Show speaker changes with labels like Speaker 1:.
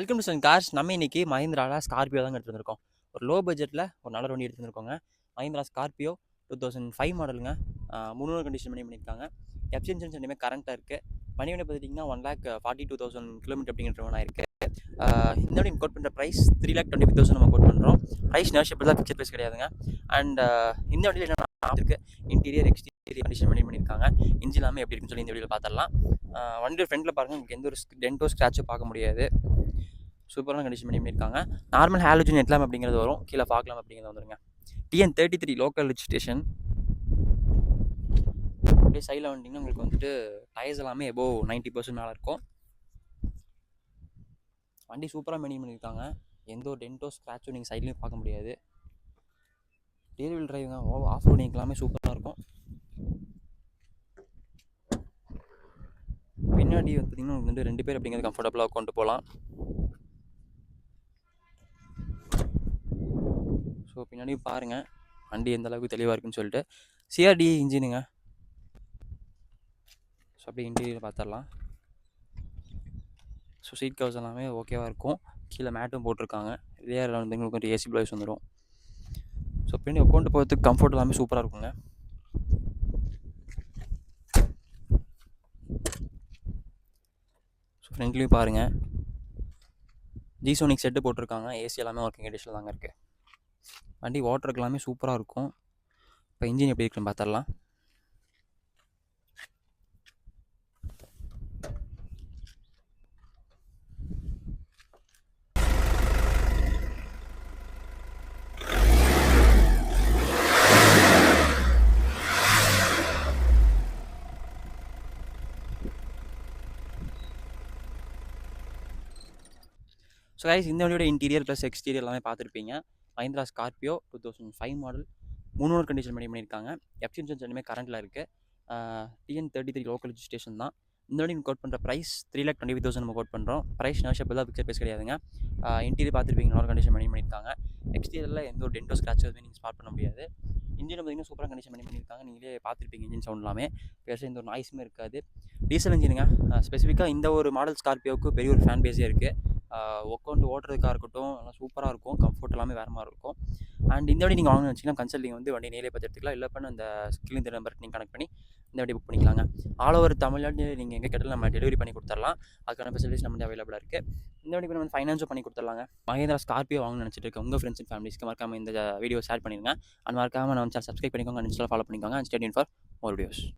Speaker 1: Welcome to Sun cars. நம்ம இன்னைக்கு மஹிந்திராவில் Scorpio தான் எடுத்து வந்திருக்கோம். ஒரு லோ பட்ஜெட்டில் ஒரு நல்ல வண்டி எடுத்து வந்திருக்கோங்க. மஹிந்திரா ஸ்கார்பியோ 2005 மாடலுங்க. 300 கண்டிஷன் பண்ணியிருக்காங்க. எஃப்சி இன்சூரன்ஸ் ரெண்டுமே கரண்ட்டாக இருக்குது. வண்டி பார்த்துட்டிங்கன்னா 1,42,000 கிலோமீட்டர் அப்படிங்கிற ஒன்றா இருக்குது. இந்த வண்டி கோட் பண்ணுற ப்ரைஸ் 3,25,000 நம்ம கோட் பண்ணுறோம். ப்ரைஸ் நேஷியபிள் தான், பிக்சர் ப்ரைஸ் கிடையாதுங்க. அண்ட் இந்த வண்டியில் என்னென்ன இருக்குது, இன்டீரியர் எக்ஸ்டீரியர் கண்டிஷன் பண்ணியிருக்காங்க. இன்ஜின் எல்லாமே எப்படி இருக்குன்னு சொல்லி இந்த வீடியோவில் பார்த்துடலாம். வண்டியோட ஃப்ரண்ட்டில் பாருங்கள், உங்களுக்கு எந்த ஒரு டென்ட்டோ ஸ்க்ராட்சும் பார்க்க முடியாது. சூப்பரான கண்டிஷன் பண்ணியிருக்காங்க. நார்மல் ஹாலோஜன் ஹெட்லாம்ப் அப்படிங்கிறது வரும், கீழே ஃபாக் அப்படிங்கிறது வந்துருங்க. TN33 local registration. அப்படியே சைடில் வந்துட்டிங்கன்னா உங்களுக்கு வந்துட்டு டயர்ஸ் எல்லாமே எபோவ் 90% மேலே இருக்கும். வண்டி சூப்பராக மெயின்டைன் பண்ணியிருக்காங்க. எந்த ஒரு டென்ட்டோ ஸ்க்ராட்சும் நீங்கள் சைட்லேயும் பார்க்க முடியாது. ரியர் வீல் டிரைவுங்க, ஆஃப் ரோடிங் எல்லாமே சூப்பராக இருக்கும். பின்னாடி பார்த்தீங்கன்னா உங்களுக்கு வந்து 2 பேர் அப்படிங்கிறது கம்ஃபர்டபுளாக கொண்டு போகலாம். ஸோ பின்னாடி பாருங்கள் வண்டி எந்த அளவுக்கு தெளிவாக இருக்குன்னு சொல்லிட்டு. CRDA இன்ஜினுங்க. ஸோ அப்படியே இன்டீரியர் பார்த்துடலாம். ஸோ சீட் கவர்ஸ் எல்லாமே ஓகேவாக இருக்கும். கீழே மேட்டும் போட்டிருக்காங்க. ரியரில் வந்து உங்களுக்கு வந்து AC ப்ளவுஸ் வந்துடும். ஸோ பின்னாடி உட்காந்து போகிறதுக்கு கம்ஃபர்ட் எல்லாமே சூப்பராக இருக்குங்க. ஸோ ஃப்ரண்ட்லேயும் பாருங்கள், ஜிசோனிக் செட்டு போட்டிருக்காங்க. AC எல்லாமே ஒர்க்கிங் கண்டிஷனில் தாங்க இருக்குது. வண்டி வாட்டருக்கு எல்லாமே சூப்பராக இருக்கும். இப்போ இன்ஜின் எப்படி இருக்குன்னு பார்த்துடலாம். ஸோ கைஸ், இந்த வண்டியோட இன்டீரியர் ப்ளஸ் எக்ஸ்டீரியர் எல்லாமே பார்த்துருப்பீங்க. மஹிந்திரா ஸ்கார்பியோ 2005 மாடல், 300 கண்டிஷன் பண்ணியிருக்காங்க. எஃப்சி இன்சூரன்ஸ் ரெண்டுமே கரண்ட்டில் இருக்குது. TN33 லோக்கல் ரிஜிஸ்ட்ரேஷன் தான். இந்த வண்டி கோட் பண்ணுற ப்ரைஸ் 3,25,000 நம்ம கோட் பண்ணுறோம். ப்ரைஸ் நேஷியபிள் தான், பிக்சர் ப்ரைஸ் கிடையாதுங்க. இன்டீரியர் பார்த்துருப்பீங்க, நல்ல கண்டிஷன் பண்ணியிருக்காங்க. எக்ஸ்டீரியரில் எந்த ஒரு டென்ட்டோ ஸ்க்ராட்ச் எதுவுமே நீங்கள் ஸ்பாட் பண்ண முடியாது. இன்ஜின் பார்த்தீங்கன்னா சூப்பராக கண்டிஷன் பண்ணியிருக்காங்க. நீங்களே பார்த்துருப்பீங்க, இன்ஜின் சவுண்ட் எல்லாமே பெருசாக எந்த ஒரு நாய்ஸுமே இருக்காது. டீசல் இன்ஜினுங்க. ஸ்பெசிஃபிக்காக இந்த ஒரு மாடல் ஸ்கார்பியோவுக்கு பெரிய ஒரு ஃபேன் பேஸே இருக்குது. உட்காந்து ஓட்டுறதுக்காக இருக்கட்டும், நல்லா சூப்பராக இருக்கும். கம்ஃபர்ட் எல்லாமே வேறு மாதிரி இருக்கும். அண்ட் இந்த வண்டி நீங்கள் வாங்கணும்னு வச்சிங்கன்னா கன்சல்டிங் வந்து வண்டி நேரில் பார்த்து எடுத்துக்கலாம். இல்லை பண்ண அந்த ஸ்கில் இந்த நம்பருக்கு நீங்கள் கனெக்ட் பண்ணி இந்த வண்டி புக் பண்ணிக்கலாங்க. ஆல் ஓவர் தமிழ்நாடு நீங்கள் எங்கே கேட்டாலும் நம்ம டெலிவரி பண்ணி கொடுத்துடலாம். அதுக்கான ஃபெசிலிட்டிஸ் நம்ம அவைலபிளாக இருக்குது. இந்த வண்டிக்கு நம்ம ஃபைனான்ஸும் பண்ணி கொடுத்துடலாங்க. மஹிந்திரா ஸ்கார்பியோ வாங்கணும்னு நினச்சிட்டு இருக்க உங்கள் ஃப்ரெண்ட்ஸ் அண்ட் ஃபேமிலிஸ்க்கு மறக்காமல் இந்த வீடியோ ஷேர் பண்ணிடுங்க. அண்ட் மறக்காமல் நம்ம சேனல் சப்ஸ்கிரைப் பண்ணிக்கோங்க, அண்ட் இன்ஸ்டால் ஃபாலோ பண்ணிக்கோங்க. And stay tune for more videos.